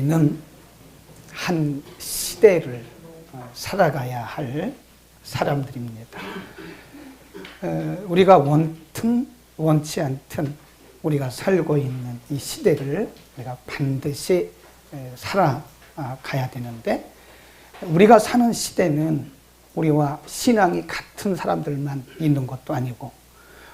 우리는 한 시대를 살아가야 할 사람들입니다. 우리가 원튼 원치 않든 우리가 살고 있는 이 시대를 우리가 반드시 살아가야 되는데, 우리가 사는 시대는 우리와 신앙이 같은 사람들만 있는 것도 아니고,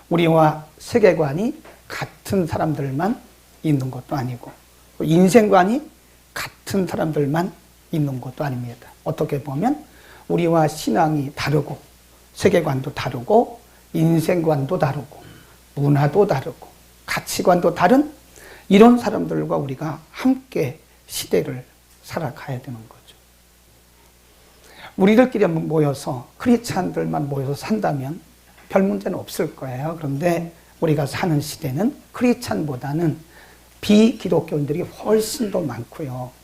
우리와 세계관이 같은 사람들만 있는 것도 아니고, 인생관이 같은 사람들만 있는 것도 아닙니다. 어떻게 보면 우리와 신앙이 다르고, 세계관도 다르고, 인생관도 다르고, 문화도 다르고, 가치관도 다른 이런 사람들과 우리가 함께 시대를 살아가야 되는 거죠. 우리들끼리 모여서, 크리스찬들만 모여서 산다면 별 문제는 없을 거예요. 그런데 우리가 사는 시대는 크리스찬보다는 비기독교인들이 훨씬 더 많고요.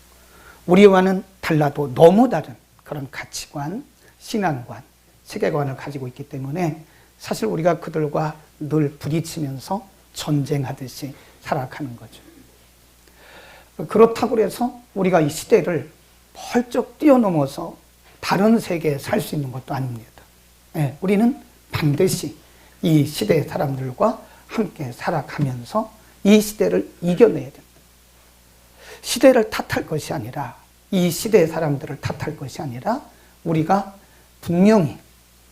우리와는 달라도 너무 다른 그런 가치관, 신앙관, 세계관을 가지고 있기 때문에 사실 우리가 그들과 늘 부딪히면서 전쟁하듯이 살아가는 거죠. 그렇다고 해서 우리가 이 시대를 펄쩍 뛰어넘어서 다른 세계에 살 수 있는 것도 아닙니다. 네, 우리는 반드시 이 시대의 사람들과 함께 살아가면서 이 시대를 이겨내야 됩니다. 시대를 탓할 것이 아니라, 이 시대의 사람들을 탓할 것이 아니라, 우리가 분명히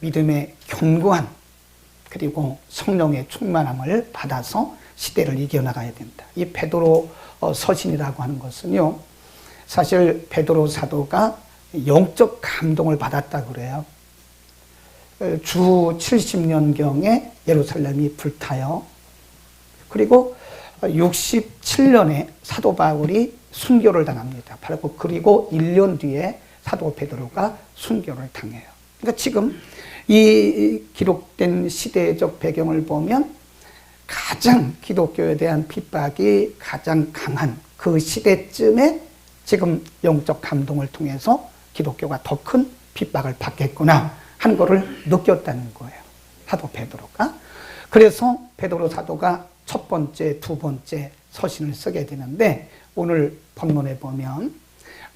믿음의 견고한 그리고 성령의 충만함을 받아서 시대를 이겨나가야 된다. 이 베드로 서신이라고 하는 것은요, 사실 베드로 사도가 영적 감동을 받았다 그래요. 주 70년경에 예루살렘이 불타요. 그리고 67년에 사도 바울이 순교를 당합니다. 그리고 1년 뒤에 사도 베드로가 순교를 당해요. 그러니까 지금 이 기록된 시대적 배경을 보면 가장 기독교에 대한 핍박이 가장 강한 그 시대쯤에 지금 영적 감동을 통해서 기독교가 더 큰 핍박을 받겠구나 하는 것을 느꼈다는 거예요, 사도 베드로가. 그래서 베드로 사도가 첫 번째, 두 번째 서신을 쓰게 되는데, 오늘 본문에 보면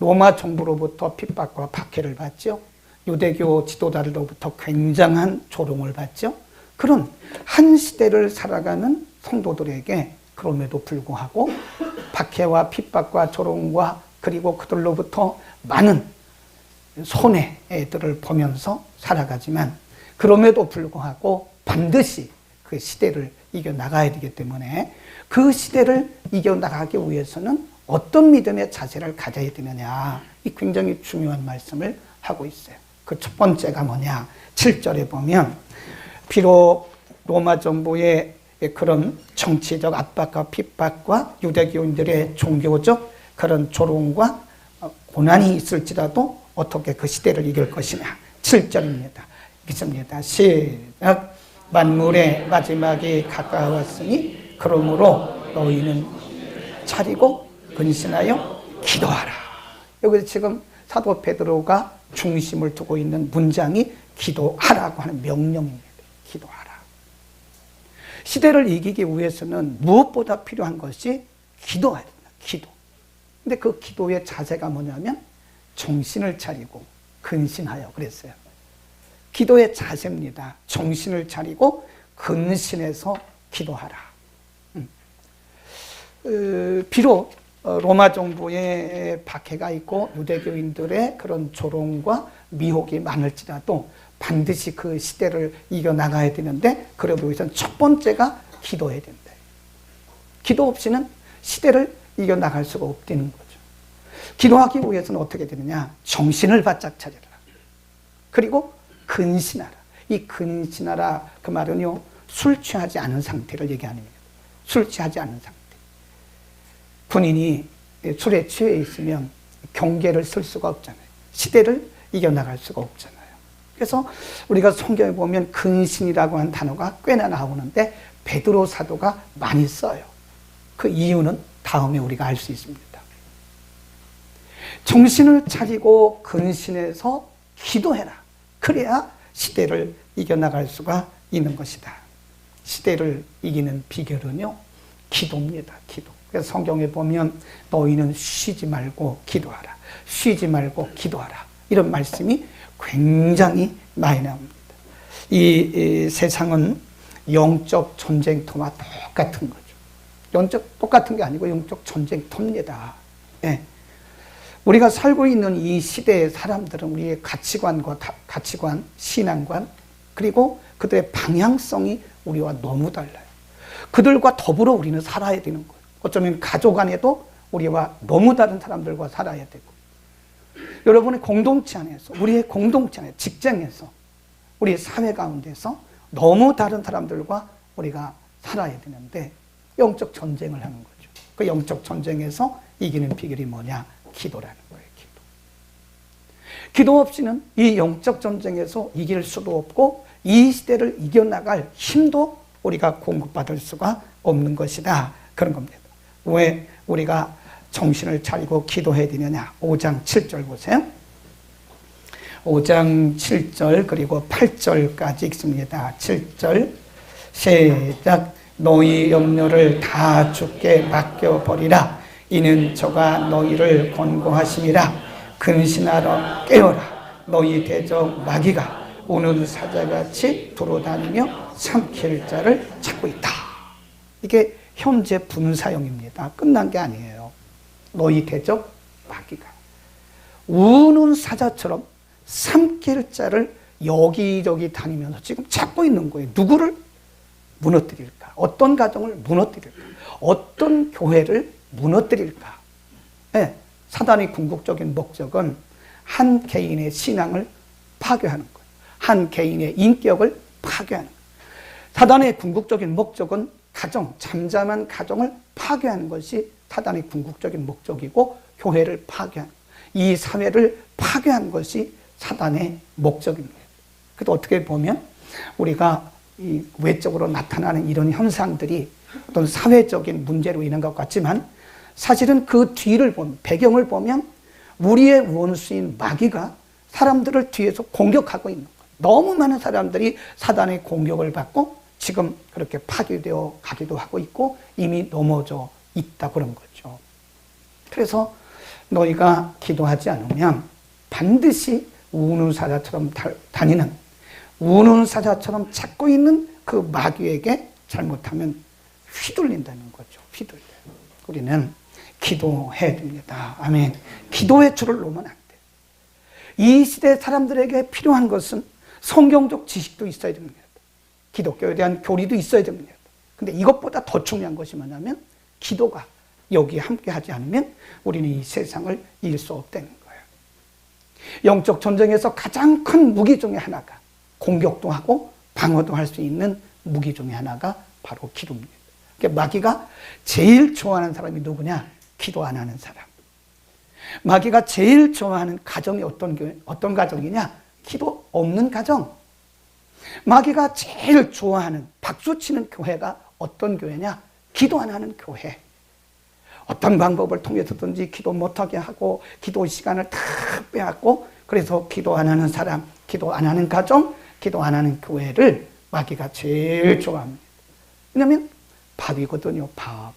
로마 정부로부터 핍박과 박해를 받죠. 유대교 지도자들로부터 굉장한 조롱을 받죠. 그런 한 시대를 살아가는 성도들에게 그럼에도 불구하고 박해와 핍박과 조롱과 그리고 그들로부터 많은 손해들을 보면서 살아가지만, 그럼에도 불구하고 반드시 그 시대를 이겨나가야 되기 때문에, 그 시대를 이겨나가기 위해서는 어떤 믿음의 자세를 가져야 되느냐, 이 굉장히 중요한 말씀을 하고 있어요. 그 첫 번째가 뭐냐, 7절에 보면 비록 로마 정부의 그런 정치적 압박과 핍박과 유대교인들의 종교적 그런 조롱과 고난이 있을지라도 어떻게 그 시대를 이길 것이냐. 7절입니다. 읽습니다. 시작. 만물의 마지막이 가까웠으니 그러므로 너희는 차리고 근신하여 기도하라. 여기서 지금 사도 베드로가 중심을 두고 있는 문장이 기도하라고 하는 명령입니다. 기도하라. 시대를 이기기 위해서는 무엇보다 필요한 것이 기도해야 된다. 기도. 근데 그 기도의 자세가 뭐냐면 정신을 차리고 근신하여 그랬어요. 기도의 자세입니다. 정신을 차리고 근신해서 기도하라. 비록 로마 정부의 박해가 있고 유대교인들의 그런 조롱과 미혹이 많을지라도 반드시 그 시대를 이겨나가야 되는데, 그러기 위해서는 첫 번째가 기도해야 된다. 기도 없이는 시대를 이겨나갈 수가 없다는 거죠. 기도하기 위해서는 어떻게 되느냐, 정신을 바짝 차려라. 그리고 근신하라. 이 근신하라, 그 말은요, 술 취하지 않은 상태를 얘기하는 거예요. 술 취하지 않은 상태. 군인이 술에 취해 있으면 경계를 쓸 수가 없잖아요. 시대를 이겨나갈 수가 없잖아요. 그래서 우리가 성경에 보면 근신이라고 하는 단어가 꽤나 나오는데 베드로 사도가 많이 써요. 그 이유는 다음에 우리가 알 수 있습니다. 정신을 차리고 근신해서 기도해라. 그래야 시대를 이겨나갈 수가 있는 것이다. 시대를 이기는 비결은요, 기도입니다. 기도. 그래서 성경에 보면 너희는 쉬지 말고 기도하라. 쉬지 말고 기도하라. 이런 말씀이 굉장히 많이 나옵니다. 이 세상은 영적 전쟁터와 똑같은 거죠. 영적 똑같은 게 아니고 영적 전쟁터입니다. 예. 우리가 살고 있는 이 시대의 사람들은 우리의 가치관, 신앙관, 그리고 그들의 방향성이 우리와 너무 달라요. 그들과 더불어 우리는 살아야 되는 거예요. 어쩌면 가족 안에도 우리와 너무 다른 사람들과 살아야 되고, 여러분의 공동체 안에서, 우리의 공동체 안에, 직장에서, 우리 사회 가운데서 너무 다른 사람들과 우리가 살아야 되는데 영적 전쟁을 하는 거죠. 그 영적 전쟁에서 이기는 비결이 뭐냐? 기도라는 거예요. 기도 없이는 이 영적 전쟁에서 이길 수도 없고 이 시대를 이겨나갈 힘도 우리가 공급받을 수가 없는 것이다. 그런 겁니다. 왜 우리가 정신을 차리고 기도해야 되느냐? 5장 7절 보세요. 5장 7절 그리고 8절까지 읽습니다. 7절 시작. 너희 염려를 다 주께 맡겨버리라. 이는 저가 너희를 권고하심이라. 근신하러 깨어라. 너희 대적 마귀가 우는 사자같이 돌아다니며 삼킬 자를 찾고 있다. 이게 현재 분사형입니다. 끝난 게 아니에요. 너희 대적 마귀가 우는 사자처럼 삼킬 자를 여기저기 다니면서 지금 찾고 있는 거예요. 누구를 무너뜨릴까? 어떤 가정을 무너뜨릴까? 어떤 교회를 무너뜨릴까? 네, 사단의 궁극적인 목적은 한 개인의 신앙을 파괴하는 거예요. 한 개인의 인격을 파괴하는 거예요. 사단의 궁극적인 목적은 가정, 잠잠한 가정을 파괴하는 것이 사단의 궁극적인 목적이고, 교회를 파괴하는, 이 사회를 파괴하는 것이 사단의 목적입니다. 그래도 어떻게 보면 우리가 이 외적으로 나타나는 이런 현상들이 어떤 사회적인 문제로 인한 것 같지만, 사실은 그 뒤를 보면, 배경을 보면 우리의 원수인 마귀가 사람들을 뒤에서 공격하고 있는 거예요. 너무 많은 사람들이 사단의 공격을 받고 지금 그렇게 파괴되어 가기도 하고 있고 이미 넘어져 있다, 그런 거죠. 그래서 너희가 기도하지 않으면 반드시 우는 사자처럼 다니는, 우는 사자처럼 찾고 있는 그 마귀에게 잘못하면 휘둘린다는 거죠. 휘둘려요. 우리는 기도해야 됩니다. 아멘. 기도의 줄을 놓으면 안 돼요. 이 시대 사람들에게 필요한 것은 성경적 지식도 있어야 됩니다. 기독교에 대한 교리도 있어야 됩니다. 근데 이것보다 더 중요한 것이 뭐냐면 기도가 여기에 함께 하지 않으면 우리는 이 세상을 이길 수 없다는 거예요. 영적 전쟁에서 가장 큰 무기 중에 하나가, 공격도 하고 방어도 할 수 있는 무기 중에 하나가 바로 기도입니다. 그러니까 마귀가 제일 좋아하는 사람이 누구냐? 기도 안 하는 사람. 마귀가 제일 좋아하는 가정이 어떤 가정이냐? 기도 없는 가정. 마귀가 제일 좋아하는, 박수치는 교회가 어떤 교회냐? 기도 안 하는 교회. 어떤 방법을 통해서든지 기도 못하게 하고 기도 시간을 다 빼앗고, 그래서 기도 안 하는 사람, 기도 안 하는 가정, 기도 안 하는 교회를 마귀가 제일 좋아합니다. 왜냐하면 밥이거든요. 밥.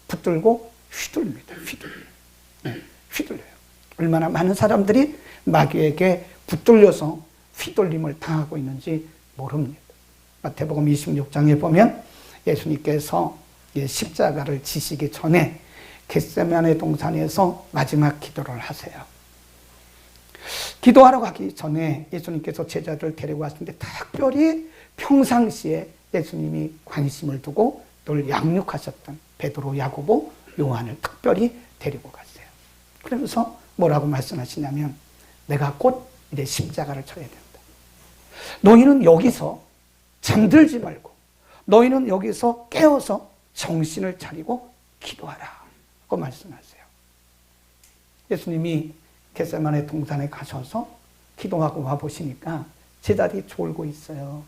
붙들고 휘둘립니다. 휘둘려요. 얼마나 많은 사람들이 마귀에게 붙들려서 휘둘림을 당하고 있는지 모릅니다. 마태복음 26장에 보면 예수님께서 십자가를 지시기 전에 겟세마네 동산에서 마지막 기도를 하세요. 기도하러 가기 전에 예수님께서 제자들을 데리고 왔는데 특별히 평상시에 예수님이 관심을 두고 늘 양육하셨던 베드로, 야고보, 요한을 특별히 데리고 갔어요. 그러면서 뭐라고 말씀하시냐면, 내가 곧 이제 십자가를 쳐야 된다. 너희는 여기서 잠들지 말고, 너희는 여기서 깨어서 정신을 차리고 기도하라 고 말씀하세요. 예수님이 겟세마네 동산에 가셔서 기도하고 와보시니까 제자들이 졸고 있어요.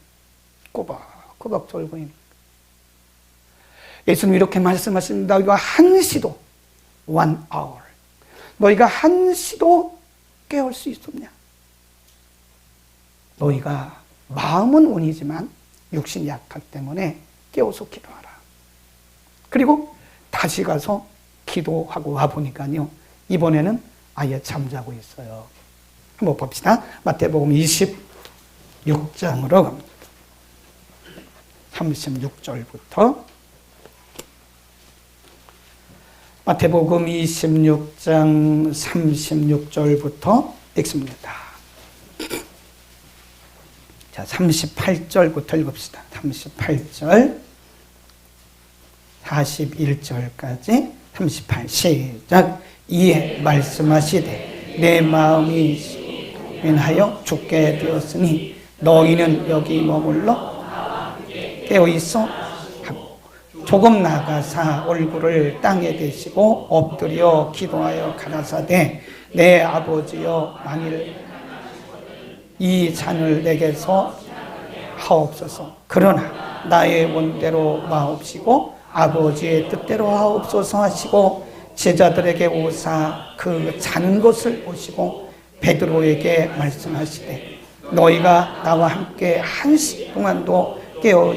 꼬박꼬박 졸고 있는. 예수님이 이렇게 말씀하십니다. 너희가 한시도, 1 hour, 너희가 한시도 깨울 수 있었냐? 너희가 마음은 원이지만 육신이 약하기 때문에 깨워서 기도하라. 그리고 다시 가서 기도하고 와보니까요, 이번에는 아예 잠자고 있어요. 한번 봅시다. 마태복음 26장으로 갑니다. 36절부터. 마태복음 26장 36절부터 읽습니다. 자, 38절부터 읽읍시다. 38절, 41절까지 38, 시작. 이에 말씀하시되 내 마음이 인하여 죽게 되었으니 너희는 여기 머물러 깨어있어 하고 조금 나가사 얼굴을 땅에 대시고 엎드려 기도하여 가라사대 내 아버지여 만일 이 잔을 내게서 하옵소서. 그러나 나의 원대로 마옵시고 아버지의 뜻대로 하옵소서 하시고 제자들에게 오사 그 잔 것을 보시고 베드로에게 말씀하시되 너희가 나와 함께 한시 동안도 깨어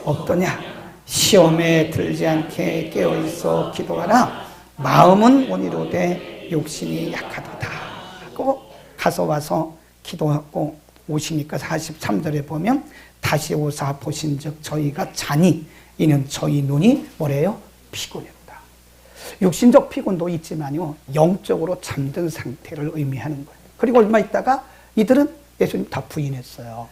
없더냐. 시험에 들지 않게 깨어있어 기도하라. 마음은 온이로되 욕심이 약하도다 하고 가서 와서 기도하고 오시니까 43절에 보면 다시 오사 보신즉 저희가 자니 이는 저희 눈이 뭐래요? 피곤했다. 육신적 피곤도 있지만요, 영적으로 잠든 상태를 의미하는 거예요. 그리고 얼마 있다가 이들은 예수님 다 부인했어요.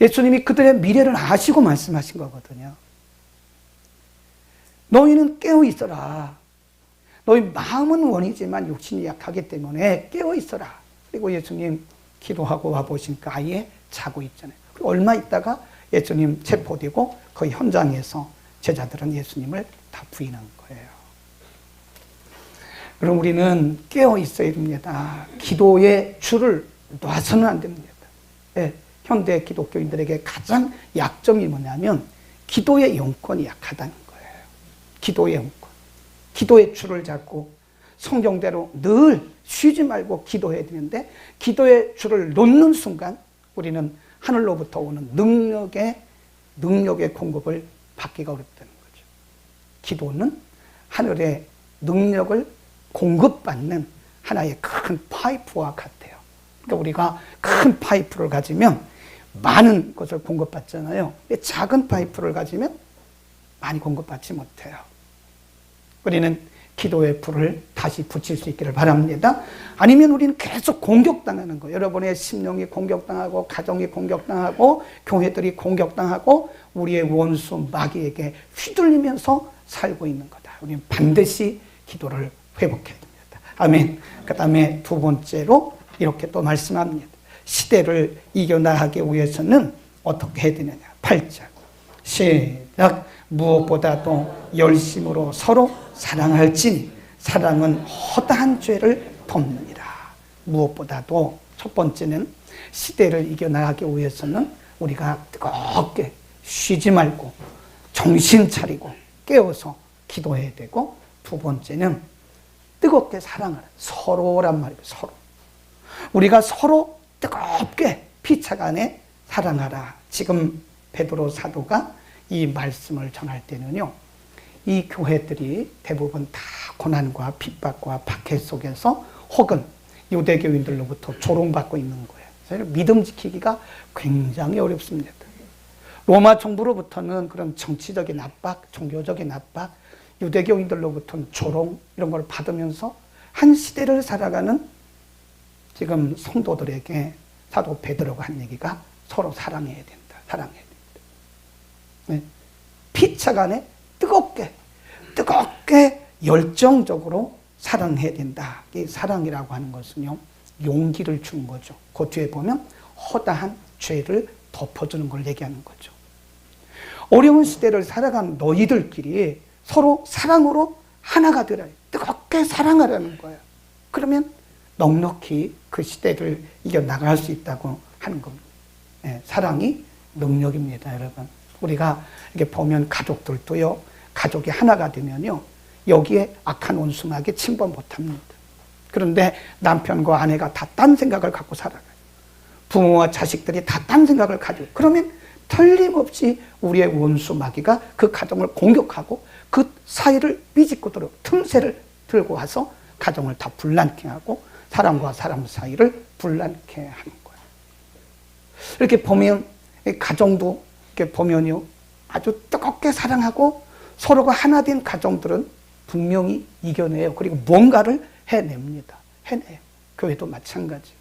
예수님이 그들의 미래를 아시고 말씀하신 거거든요. 너희는 깨어 있어라. 너희 마음은 원이지만 육신이 약하기 때문에 깨어 있어라. 그리고 예수님 기도하고 와보시니까 아예 자고 있잖아요. 그리고 얼마 있다가 예수님 체포되고 그 현장에서 제자들은 예수님을 다 부인한 거예요. 그럼 우리는 깨어 있어야 됩니다. 기도의 줄을 놔서는 안 됩니다. 네, 현대 기독교인들에게 가장 약점이 뭐냐면 기도의 영권이 약하다는 거예요. 기도의 영권. 기도의 줄을 잡고 성경대로 늘 쉬지 말고 기도해야 되는데 기도의 줄을 놓는 순간 우리는 하늘로부터 오는 능력의 공급을 받기가 어렵다는 거죠. 기도는 하늘의 능력을 공급받는 하나의 큰 파이프와 같아요. 그러니까 우리가 큰 파이프를 가지면 많은 것을 공급받잖아요. 작은 파이프를 가지면 많이 공급받지 못해요. 우리는 기도의 불을 다시 붙일 수 있기를 바랍니다. 아니면 우리는 계속 공격당하는 거예요. 여러분의 심령이 공격당하고 가정이 공격당하고 교회들이 공격당하고 우리의 원수 마귀에게 휘둘리면서 살고 있는 거다. 우리는 반드시 기도를 회복해야 됩니다. 아멘. 그 다음에 두 번째로 이렇게 또 말씀합니다. 시대를 이겨나가기 위해서는 어떻게 해야 되느냐. 8절 시작. 무엇보다도 열심으로 서로 사랑할지니 사랑은 허다한 죄를 덮느니라. 무엇보다도 첫 번째는 시대를 이겨나가기 위해서는 우리가 뜨겁게 쉬지 말고 정신 차리고 깨어서 기도해야 되고, 두 번째는 뜨겁게 사랑하라. 서로란 말이에요. 서로. 우리가 서로 뜨겁게 피차간에 사랑하라. 지금 베드로 사도가 이 말씀을 전할 때는요, 이 교회들이 대부분 다 고난과 핍박과 박해 속에서 혹은 유대교인들로부터 조롱받고 있는 거예요. 그래서 믿음 지키기가 굉장히 어렵습니다. 로마 정부로부터는 그런 정치적인 압박, 종교적인 압박, 유대교인들로부터는 조롱 이런 걸 받으면서 한 시대를 살아가는 지금 성도들에게 사도 베드로가 한 얘기가 서로 사랑해야 된다. 사랑해야 된다. 네. 피차간에 뜨겁게 열정적으로 사랑해야 된다. 이 사랑이라고 하는 것은요, 용기를 주는 거죠. 그 뒤에 보면 허다한 죄를 덮어주는 걸 얘기하는 거죠. 어려운 시대를 살아간 너희들끼리 서로 사랑으로 하나가 되라. 뜨겁게 사랑하라는 거예요. 그러면 넉넉히 그 시대를 이겨나갈 수 있다고 하는 겁니다. 네, 사랑이 능력입니다, 여러분. 우리가 이렇게 보면 가족들도요, 가족이 하나가 되면요, 여기에 악한 원수마귀 침범 못합니다. 그런데 남편과 아내가 다 딴 생각을 갖고 살아가요. 부모와 자식들이 다 딴 생각을 가지고, 그러면 틀림없이 우리의 원수 마귀가 그 가정을 공격하고 그 사이를 삐짓고도록 틈새를 들고 와서 가정을 다 분란케 하고 사람과 사람 사이를 분란케 하는 거예요. 이렇게 보면 가정도 이렇게 보면요, 아주 뜨겁게 사랑하고 서로가 하나 된 가정들은 분명히 이겨내요. 그리고 뭔가를 해냅니다. 해내요. 교회도 마찬가지.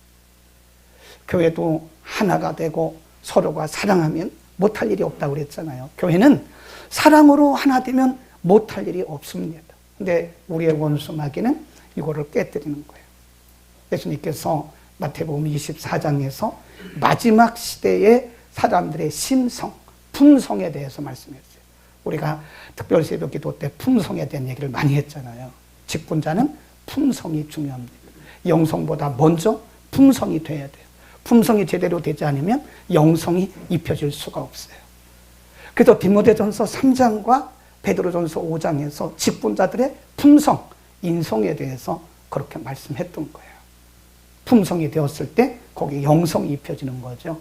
교회도 하나가 되고 서로가 사랑하면 못할 일이 없다고 그랬잖아요. 교회는 사랑으로 하나 되면 못할 일이 없습니다. 근데 우리의 원수 마귀는 이거를 깨뜨리는 거예요. 예수님께서 마태복음 24장에서 마지막 시대의 사람들의 심성, 품성에 대해서 말씀했어요. 우리가 특별 새벽 기도 때 품성에 대한 얘기를 많이 했잖아요. 직분자는 품성이 중요합니다. 영성보다 먼저 품성이 돼야 돼요. 품성이 제대로 되지 않으면 영성이 입혀질 수가 없어요. 그래서 디모데전서 3장과 베드로전서 5장에서 직분자들의 품성, 인성에 대해서 그렇게 말씀했던 거예요. 품성이 되었을 때 거기에 영성이 입혀지는 거죠.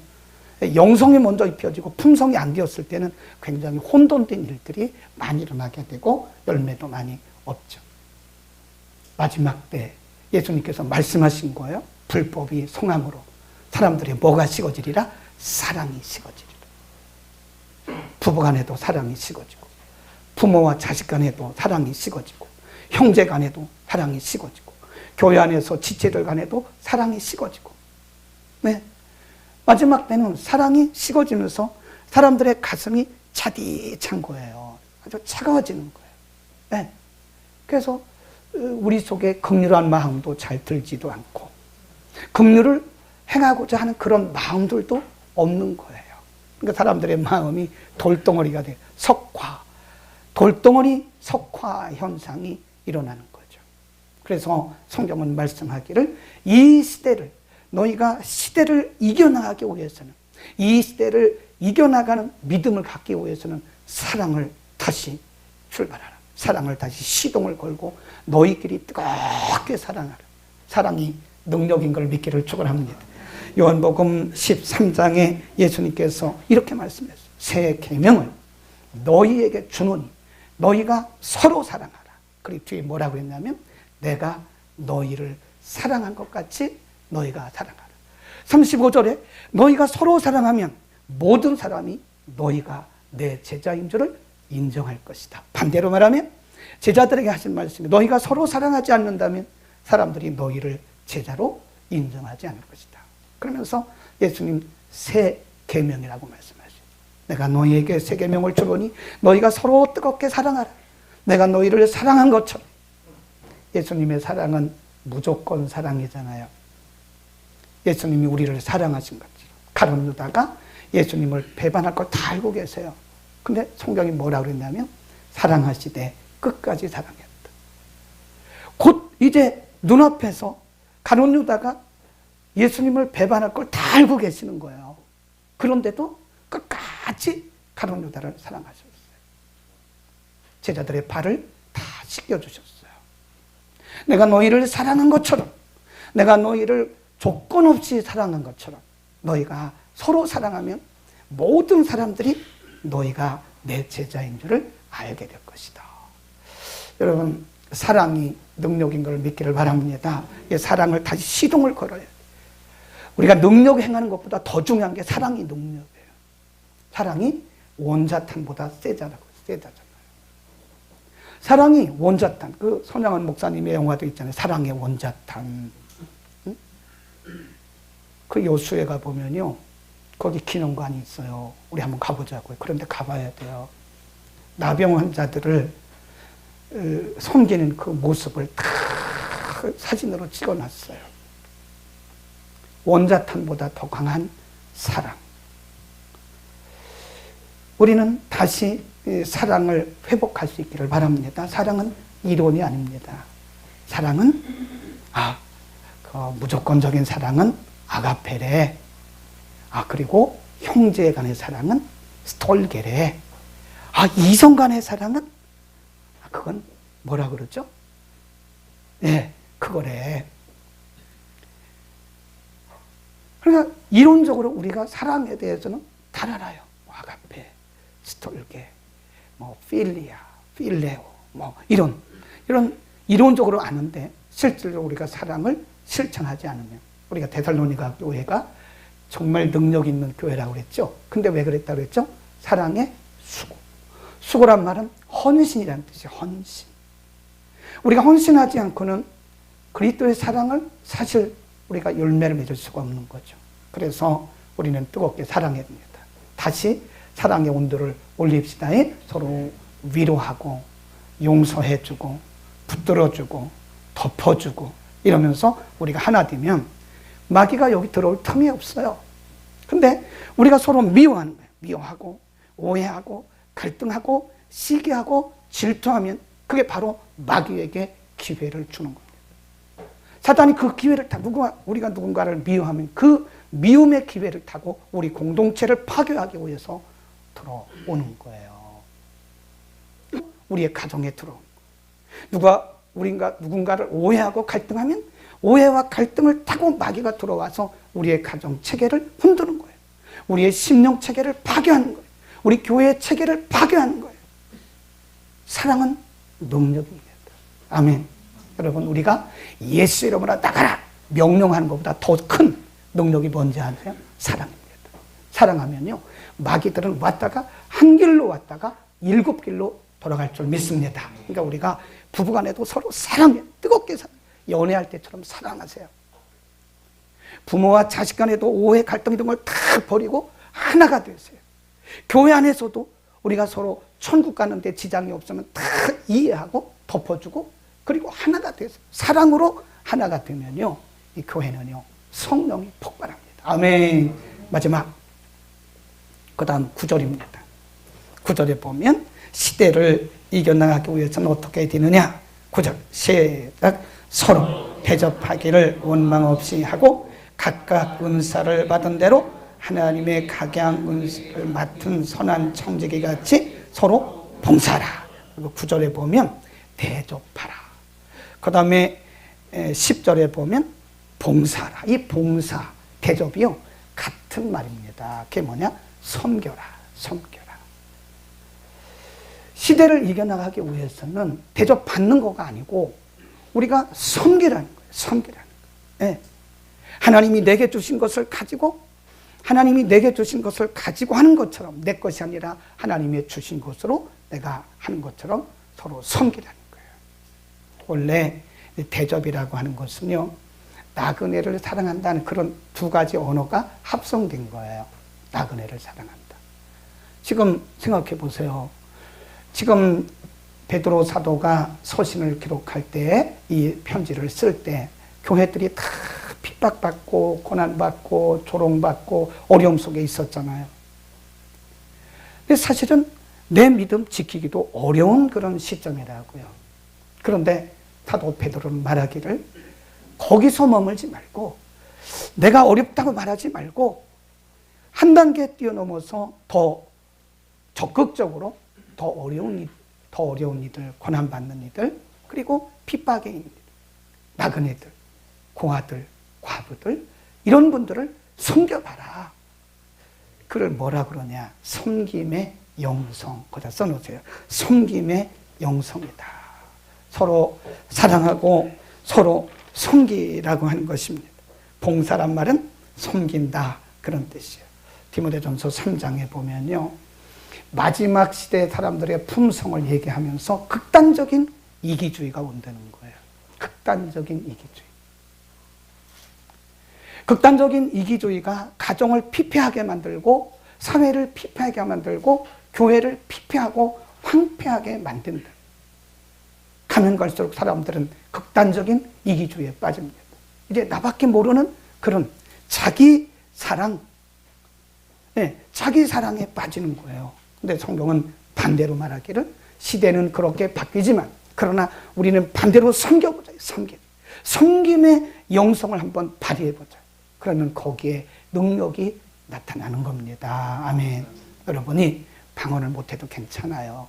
영성이 먼저 입혀지고 품성이 안 되었을 때는 굉장히 혼돈된 일들이 많이 일어나게 되고 열매도 많이 없죠. 마지막 때 예수님께서 말씀하신 거예요. 불법이 성함으로 사람들이 뭐가 식어지리라? 사랑이 식어지리라. 부부 간에도 사랑이 식어지고, 부모와 자식 간에도 사랑이 식어지고, 형제 간에도 사랑이 식어지고, 교회 안에서 지체들 간에도 사랑이 식어지고. 네. 마지막 때는 사랑이 식어지면서 사람들의 가슴이 차디찬 거예요. 아주 차가워지는 거예요. 네. 그래서 우리 속에 긍휼한 마음도 잘 들지도 않고 긍휼을 행하고자 하는 그런 마음들도 없는 거예요. 그러니까 사람들의 마음이 돌덩어리가 돼요. 석화, 돌덩어리 석화 현상이 일어나는 거죠. 그래서 성경은 말씀하기를 이 시대를, 너희가 시대를 이겨나가기 위해서는, 이 시대를 이겨나가는 믿음을 갖기 위해서는 사랑을 다시 출발하라. 사랑을 다시 시동을 걸고 너희끼리 뜨겁게 사랑하라. 사랑이 능력인 걸 믿기를 축원합니다. 요한복음 13장에 예수님께서 이렇게 말씀했어요. 새 계명을 너희에게 주노니 너희가 서로 사랑하라. 그리고 뒤에 뭐라고 했냐면 내가 너희를 사랑한 것 같이 너희가 사랑하라. 35절에 너희가 서로 사랑하면 모든 사람이 너희가 내 제자인 줄을 인정할 것이다. 반대로 말하면 제자들에게 하신 말씀이 너희가 서로 사랑하지 않는다면 사람들이 너희를 제자로 인정하지 않을 것이다. 그러면서 예수님 새 계명이라고 말씀하시죠. 내가 너희에게 새 계명을 주노니 너희가 서로 뜨겁게 사랑하라. 내가 너희를 사랑한 것처럼. 예수님의 사랑은 무조건 사랑이잖아요. 예수님이 우리를 사랑하신 것처럼. 가룟 유다가 예수님을 배반할 걸 다 알고 계세요. 근데 성경이 뭐라고 그랬냐면 사랑하시되 끝까지 사랑했다. 곧 이제 눈앞에서 가룟 유다가 예수님을 배반할 걸 다 알고 계시는 거예요. 그런데도 끝까지 가룟 유다를 사랑하셨어요. 제자들의 발을 다 씻겨주셨어요. 내가 너희를 사랑한 것처럼, 내가 너희를 조건 없이 사랑한 것처럼 너희가 서로 사랑하면 모든 사람들이 너희가 내 제자인 줄을 알게 될 것이다. 여러분, 사랑이 능력인 걸 믿기를 바랍니다. 이 사랑을 다시 시동을 걸어야 돼요. 우리가 능력 행하는 것보다 더 중요한 게 사랑이 능력이에요. 사랑이 원자탄보다 세잖아요. 사랑이 원자탄. 그 손양원 목사님의 영화도 있잖아요. 사랑의 원자탄. 응? 그 여수에 가보면요. 거기 기념관이 있어요. 우리 한번 가보자고요. 그런데 가봐야 돼요. 나병 환자들을 섬기는 그 모습을 다 사진으로 찍어놨어요. 원자탄보다 더 강한 사랑. 우리는 다시 사랑을 회복할 수 있기를 바랍니다. 사랑은 이론이 아닙니다. 사랑은 그 무조건적인 사랑은 아가페레. 그리고 형제 간의 사랑은 스톨게레. 이성 간의 사랑은 그건 뭐라 그러죠? 네, 그거래. 그러니까 이론적으로 우리가 사랑에 대해서는 잘 알아요. 아가페, 스톨게, 뭐 필리아, 필레오, 뭐 이런 이론적으로 아는데 실질적으로 우리가 사랑을 실천하지 않으면, 우리가 데살로니가 교회가 정말 능력 있는 교회라고 그랬죠. 근데 왜 그랬다고 그랬죠? 사랑의 수고. 수고란 말은 헌신이라는 뜻이에요. 헌신. 우리가 헌신하지 않고는 그리스도의 사랑을 사실 우리가 열매를 맺을 수가 없는 거죠. 그래서 우리는 뜨겁게 사랑해야 됩니다. 다시 사랑의 온도를 올립시다. 서로 위로하고 용서해주고 붙들어주고 덮어주고 이러면서 우리가 하나 되면 마귀가 여기 들어올 틈이 없어요. 근데 우리가 서로 미워하는 거예요. 미워하고 오해하고 갈등하고 시기하고 질투하면 그게 바로 마귀에게 기회를 주는 겁니다. 사단이 그 기회를 타고 우리가 누군가를 미워하면 그 미움의 기회를 타고 우리 공동체를 파괴하기 위해서 들어오는 거예요. 우리의 가정에 들어온 거예요. 누군가를 오해하고 갈등하면 오해와 갈등을 타고 마귀가 들어와서 우리의 가정 체계를 흔드는 거예요. 우리의 심령 체계를 파괴하는 거예요. 우리 교회의 체계를 파괴하는 거예요. 사랑은 능력입니다. 아멘. 여러분, 우리가 예수 이름으로 나가라 명령하는 것보다 더 큰 능력이 뭔지 아세요? 사랑입니다. 사랑하면요, 마귀들은 왔다가 한 길로 왔다가 7길로 돌아갈 줄 믿습니다. 그러니까 우리가 부부간에도 서로 사랑해, 뜨겁게 연애할 때처럼 사랑하세요. 부모와 자식 간에도 오해, 갈등 이런 걸 다 버리고 하나가 되세요. 교회 안에서도 우리가 서로 천국 가는데 지장이 없으면 다 이해하고 덮어주고 그리고 하나가 돼서 사랑으로 하나가 되면요, 이 교회는요 성령이 폭발합니다. 아멘. 마지막 그 다음 9절입니다. 9절에 보면 시대를 이겨나가기 위해서는 어떻게 되느냐. 9절 시작. 서로 대접하기를 원망 없이 하고 각각 은사를 받은 대로 하나님의 각양 은사를 맡은 선한 청지기 같이 서로 봉사하라. 그리고 9절에 보면 대접하라. 그 다음에 10절에 보면 봉사하라. 이 봉사, 대접이요 같은 말입니다. 그게 뭐냐? 섬겨라, 섬겨라. 시대를 이겨나가기 위해서는 대접받는 거가 아니고 우리가 섬기라는 거예요. 섬기라는 거예요. 네. 하나님이 내게 주신 것을 가지고 하나님이 내게 주신 것을 가지고 하는 것처럼 내 것이 아니라 하나님이 주신 것으로 내가 하는 것처럼 서로 섬기라는 거예요. 원래 대접이라고 하는 것은요, 나그네를 사랑한다는 그런 두 가지 언어가 합성된 거예요. 나그네를 사랑한다. 지금 생각해 보세요. 지금 베드로 사도가 서신을 기록할 때, 이 편지를 쓸 때 교회들이 다 핍박받고 고난받고 조롱받고 어려움 속에 있었잖아요. 근데 사실은 내 믿음 지키기도 어려운 그런 시점이라고요. 그런데 사도 베드로는 말하기를 거기서 머물지 말고 내가 어렵다고 말하지 말고 한 단계 뛰어넘어서 더 적극적으로 더 어려운 이들, 고난받는 이들, 그리고 핍박의 이들, 나그네들, 고아들, 과부들, 이런 분들을 섬겨봐라. 그걸 뭐라 그러냐? 섬김의 영성. 거기다 써놓으세요. 섬김의 영성이다. 서로 사랑하고 서로 섬기라고 하는 것입니다. 봉사란 말은 섬긴다, 그런 뜻이에요. 디모데전서 3장에 보면요, 마지막 시대 사람들의 품성을 얘기하면서 극단적인 이기주의가 온다는 거예요. 극단적인 이기주의. 극단적인 이기주의가 가정을 피폐하게 만들고 사회를 피폐하게 만들고 교회를 피폐하고 황폐하게 만든다. 가면 갈수록 사람들은 극단적인 이기주의에 빠집니다. 이제 나밖에 모르는 그런 자기 사랑, 자기 사랑에 빠지는 거예요. 근데 성경은 반대로 말하기를 시대는 그렇게 바뀌지만 그러나 우리는 반대로 섬겨보자. 섬김의 영성을 한번 발휘해보자. 그러면 거기에 능력이 나타나는 겁니다. 아멘. 여러분이 방언을 못해도 괜찮아요.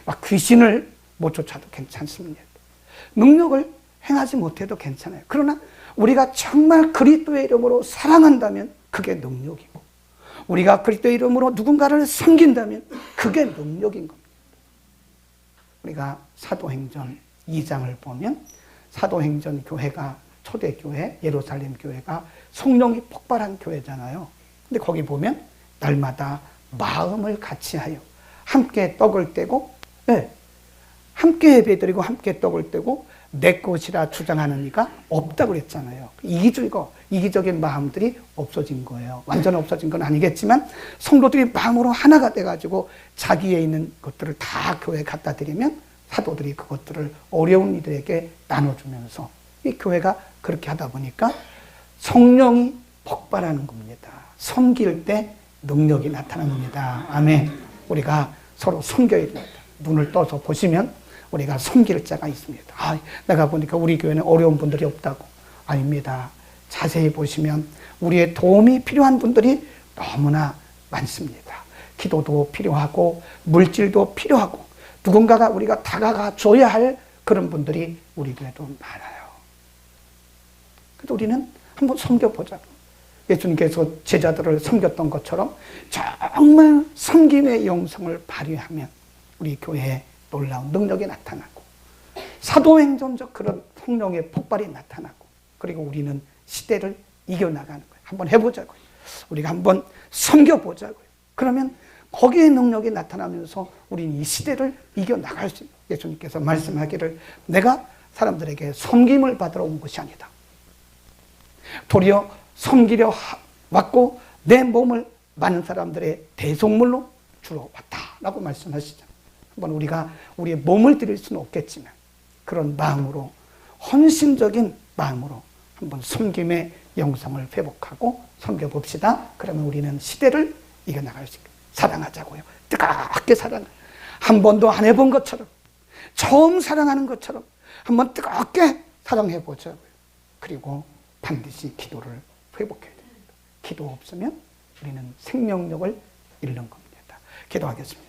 막 귀신을 못 쫓아도 괜찮습니다. 능력을 행하지 못해도 괜찮아요. 그러나 우리가 정말 그리스도의 이름으로 사랑한다면 그게 능력이고, 우리가 그리스도 이름으로 누군가를 섬긴다면 그게 능력인 겁니다. 우리가 사도행전 2장을 보면 사도행전 교회가 초대교회, 예루살렘 교회가 성령이 폭발한 교회잖아요. 근데 거기 보면 날마다 마음을 같이하여 함께 떡을 떼고, 네, 함께 예배드리고 함께 떡을 떼고 내 것이라 주장하는 이가 없다고 그랬잖아요. 이기적인 마음들이 없어진 거예요. 완전 없어진 건 아니겠지만 성도들이 마음으로 하나가 돼가지고 자기에 있는 것들을 다 교회에 갖다 드리면 사도들이 그것들을 어려운 이들에게 나눠주면서 이 교회가 그렇게 하다 보니까 성령이 폭발하는 겁니다. 섬길 때 능력이 나타납니다. 아멘. 우리가 서로 섬겨야 됩니다. 눈을 떠서 보시면 우리가 섬길 자가 있습니다. 내가 보니까 우리 교회는 어려운 분들이 없다고. 아닙니다. 자세히 보시면 우리의 도움이 필요한 분들이 너무나 많습니다. 기도도 필요하고 물질도 필요하고 누군가가 우리가 다가가 줘야 할 그런 분들이 우리 교회도 많아요. 그래서 우리는 한번 섬겨보자. 예수님께서 제자들을 섬겼던 것처럼 정말 섬김의 영성을 발휘하면 우리 교회에 놀라운 능력이 나타나고 사도행전적 그런 성령의 폭발이 나타나고 그리고 우리는 시대를 이겨나가는 거예요. 한번 해보자고요. 우리가 한번 섬겨보자고요. 그러면 거기에 능력이 나타나면서 우리는 이 시대를 이겨나갈 수 있어요. 예수님께서 말씀하기를 내가 사람들에게 섬김을 받으러 온 것이 아니다. 도리어 섬기려 왔고 내 몸을 많은 사람들의 대속물로 주러 왔다라고 말씀하시잖아요. 한번 우리가 우리의 몸을 드릴 수는 없겠지만 그런 마음으로 헌신적인 마음으로 한번 섬김의 영성을 회복하고 섬겨봅시다. 그러면 우리는 시대를 이겨나갈 수 있게 사랑하자고요. 뜨겁게 사랑해. 한 번도 안 해본 것처럼 처음 사랑하는 것처럼 한번 뜨겁게 사랑해보자고요. 그리고 반드시 기도를 회복해야 됩니다. 기도 없으면 우리는 생명력을 잃는 겁니다. 기도하겠습니다.